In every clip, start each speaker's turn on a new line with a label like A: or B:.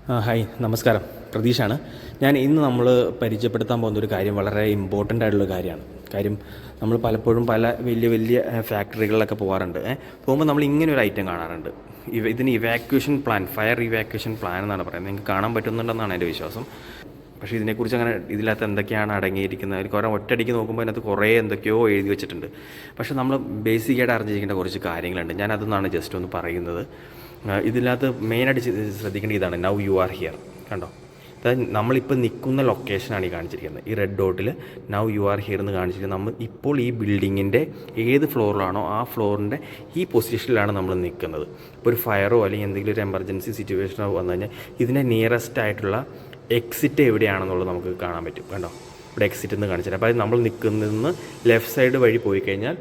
A: Hi നമസ്കാരം, പ്രതീഷാണ്. ഇന്ന് നമ്മൾ പരിചയപ്പെടുത്താൻ പോകുന്നൊരു കാര്യം വളരെ ഇമ്പോർട്ടൻ്റ് ആയിട്ടുള്ള കാര്യം നമ്മൾ പലപ്പോഴും പല വലിയ വലിയ ഫാക്ടറികളിലൊക്കെ പോകാറുണ്ട്. പോകുമ്പോൾ നമ്മൾ ഇങ്ങനെ ഒരു ഐറ്റം കാണാറുണ്ട്. ഇതിന് evacuation plan, fire evacuation plan എന്നാണ് പറയുന്നത്. നിങ്ങൾക്ക് കാണാൻ പറ്റുന്നുണ്ടെന്നാണ് എൻ്റെ വിശ്വാസം. പക്ഷേ ഇതിനെക്കുറിച്ച് അങ്ങനെ ഇതിനകത്ത് എന്തൊക്കെയാണ് അടങ്ങിയിരിക്കുന്നത്, കുറേ ഒറ്റയടിക്ക് നോക്കുമ്പോൾ അതിനകത്ത് കുറേ എന്തൊക്കെയോ എഴുതി വെച്ചിട്ടുണ്ട്. പക്ഷേ നമ്മൾ ബേസിക്കായിട്ട് അറിഞ്ഞിരിക്കേണ്ട കുറച്ച് കാര്യങ്ങളുണ്ട്. ഞാനതെന്നാണ് ജസ്റ്റ് ഒന്ന് പറയുന്നത്. ഇതിനകത്ത് മെയിനായിട്ട് ശ്രദ്ധിക്കേണ്ട ഇതാണ്, നൗ യു ആർ ഹിയർ. കണ്ടോ, അതായത് നമ്മളിപ്പോൾ നിൽക്കുന്ന ലൊക്കേഷനാണ് ഈ കാണിച്ചിരിക്കുന്നത്. ഈ റെഡ് ഡോട്ടിൽ നൗ യു ആർ ഹിയർ എന്ന് കാണിച്ചിരിക്കുന്നത്. നമ്മൾ ഇപ്പോൾ ഈ ബിൽഡിങ്ങിൻ്റെ ഏത് ഫ്ലോറിലാണോ ആ ഫ്ലോറിൻ്റെ ഈ പൊസിഷനിലാണ് നമ്മൾ നിൽക്കുന്നത്. ഇപ്പോൾ ഒരു ഫയറോ അല്ലെങ്കിൽ എന്തെങ്കിലും ഒരു എമർജൻസി സിറ്റുവേഷനോ വന്നു കഴിഞ്ഞാൽ ഇതിൻ്റെ നിയറസ്റ്റ് ആയിട്ടുള്ള എക്സിറ്റ് എവിടെയാണെന്നുള്ളത് നമുക്ക് കാണാൻ പറ്റും. കണ്ടോ, ഇവിടെ എക്സിറ്റ് എന്ന് കാണിച്ചിട്ട്. അപ്പോൾ അത് നമ്മൾ നിൽക്കുന്നതിന് ലെഫ്റ്റ് സൈഡ് വഴി പോയി കഴിഞ്ഞാൽ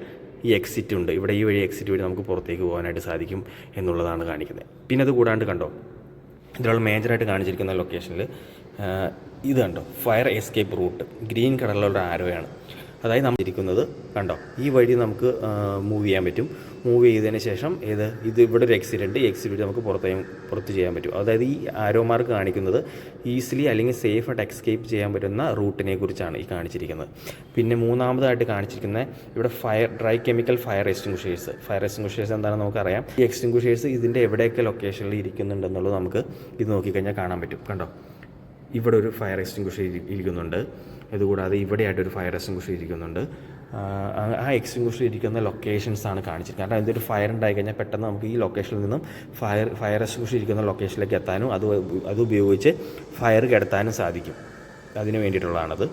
A: ഈ എക്സിറ്റ് ഉണ്ട്. ഇവിടെ ഈ വഴി എക്സിറ്റ് വഴി നമുക്ക് പുറത്തേക്ക് പോകാനായിട്ട് സാധിക്കും എന്നുള്ളതാണ് കാണിക്കുന്നത്. പിന്നെ അത് കൂടാണ്ട് കണ്ടോ, ഇതിലുള്ള മേജറായിട്ട് കാണിച്ചിരിക്കുന്ന ലൊക്കേഷനിൽ ഇത് കണ്ടോ, ഫയർ എസ്കേപ്പ് റൂട്ട് ഗ്രീൻ കളറിലുള്ള ആരോയാണ്. അതായത് നമ്മൾ ഇരിക്കുന്നത് കണ്ടോ, ഈ വഴി നമുക്ക് മൂവ് ചെയ്യാൻ പറ്റും. മൂവ് ചെയ്തതിന് ശേഷം ഇത് ഇവിടെ ഒരു എക്സിറ്റ് ഉണ്ട്. ഈ എക്സിറ്റ് വഴി നമുക്ക് പുറത്ത് ചെയ്യാൻ പറ്റും. അതായത് ഈ ആരോ മാർക്ക് കാണിക്കുന്നത് ഈസിലി അല്ലെങ്കിൽ സേഫായിട്ട് എസ്കേപ്പ് ചെയ്യാൻ പറ്റുന്ന റൂട്ടിനെ കുറിച്ചാണ് ഈ കാണിച്ചിരിക്കുന്നത്. പിന്നെ മൂന്നാമതായിട്ട് കാണിച്ചിരിക്കുന്നത് ഇവിടെ ഡ്രൈ കെമിക്കൽ ഫയർ എക്സ്റ്റിങ്ക്വിഷേഴ്സ്. ഫയർ എക്സ്റ്റിങ്ക്വിഷേഴ്സ് എന്താണെന്ന് നമുക്കറിയാം. ഈ എക്സ്റ്റിങ്ക്വിഷേഴ്സ് ഇതിൻ്റെ എവിടെയൊക്കെ ലൊക്കേഷനിൽ ഇരിക്കുന്നുണ്ടെന്നുള്ളത് നമുക്ക് ഇത് നോക്കിക്കഴിഞ്ഞാൽ കാണാൻ പറ്റും. കണ്ടോ, ഇവിടെ ഒരു ഫയർ എക്സ്റ്റിങ്ക്വിഷർ ഇരിക്കുന്നുണ്ട്. ഇതുകൂടാതെ ഇവിടെയായിട്ടൊരു ഫയർ എക്സ്റ്റിങ്ക്വിഷർ ഇരിക്കുന്നുണ്ട്. ആ എക്സ്റ്റിങ്ക്വിഷർ ഇരിക്കുന്ന ലൊക്കേഷൻസാണ് കാണിച്ചിരിക്കുന്നത്. കാരണം ഇതൊരു ഫയർ ഉണ്ടായി കഴിഞ്ഞാൽ പെട്ടെന്ന് നമുക്ക് ഈ ലൊക്കേഷനിൽ നിന്നും ഫയർ എക്സ്റ്റിങ്ക്വിഷർ ഇരിക്കുന്ന ലൊക്കേഷനിലേക്ക് എത്താനും അത് ഉപയോഗിച്ച് ഫയർ കെടുത്താനും സാധിക്കും. അതിന് വേണ്ടിയിട്ടുള്ളതാണത്.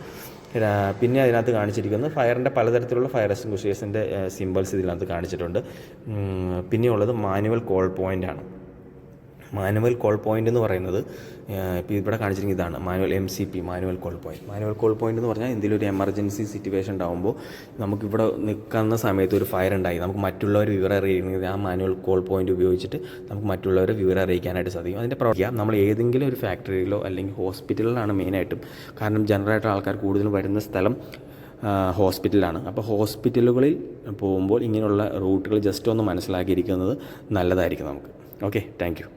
A: പിന്നെ അതിനകത്ത് കാണിച്ചിരിക്കുന്നത് ഫയറിൻ്റെ പലതരത്തിലുള്ള ഫയർ എക്സ്റ്റിങ്ക്വിഷേഴ്സിൻ്റെ സിമ്പിൾസ് ഇതിനകത്ത് കാണിച്ചിട്ടുണ്ട്. പിന്നെയുള്ളത് മാനുവൽ കോൾ പോയിൻ്റാണ്. മാനുവൽ കോൾ പോയിൻ്റ് എന്ന് പറയുന്നത് ഇപ്പോൾ ഇവിടെ കാണിച്ചിരിക്കുന്നത് ഇതാണ് manual MCP, manual call point. Manual call point എന്ന് പറഞ്ഞാൽ എന്തെങ്കിലും ഒരു എമർജൻസി സിറ്റുവേഷൻ ഉണ്ടാകുമ്പോൾ നമുക്കിവിടെ നിൽക്കുന്ന സമയത്ത് ഒരു ഫയർ ഉണ്ടായി നമുക്ക് മറ്റുള്ളവർ വിവരം അറിയിക്കുന്നത് ആ മാനുവൽ കോൾ പോയിൻ്റ് ഉപയോഗിച്ചിട്ട് നമുക്ക് മറ്റുള്ളവരെ വിവരം അറിയിക്കാനായിട്ട് സാധിക്കും. അതിൻ്റെ പ്രവർത്തിക്കാം നമ്മൾ ഏതെങ്കിലും ഒരു ഫാക്ടറിയിലോ അല്ലെങ്കിൽ ഹോസ്പിറ്റലിലാണ് മെയിനായിട്ടും. കാരണം ജനറലായിട്ട് ആൾക്കാർ കൂടുതലും വരുന്ന സ്ഥലം ഹോസ്പിറ്റലാണ്. അപ്പോൾ ഹോസ്പിറ്റലുകളിൽ പോകുമ്പോൾ ഇങ്ങനെയുള്ള റൂട്ടുകൾ ജസ്റ്റ് ഒന്ന് മനസ്സിലാക്കിയിരിക്കുന്നത് നല്ലതായിരിക്കും നമുക്ക്. Okay, thank you.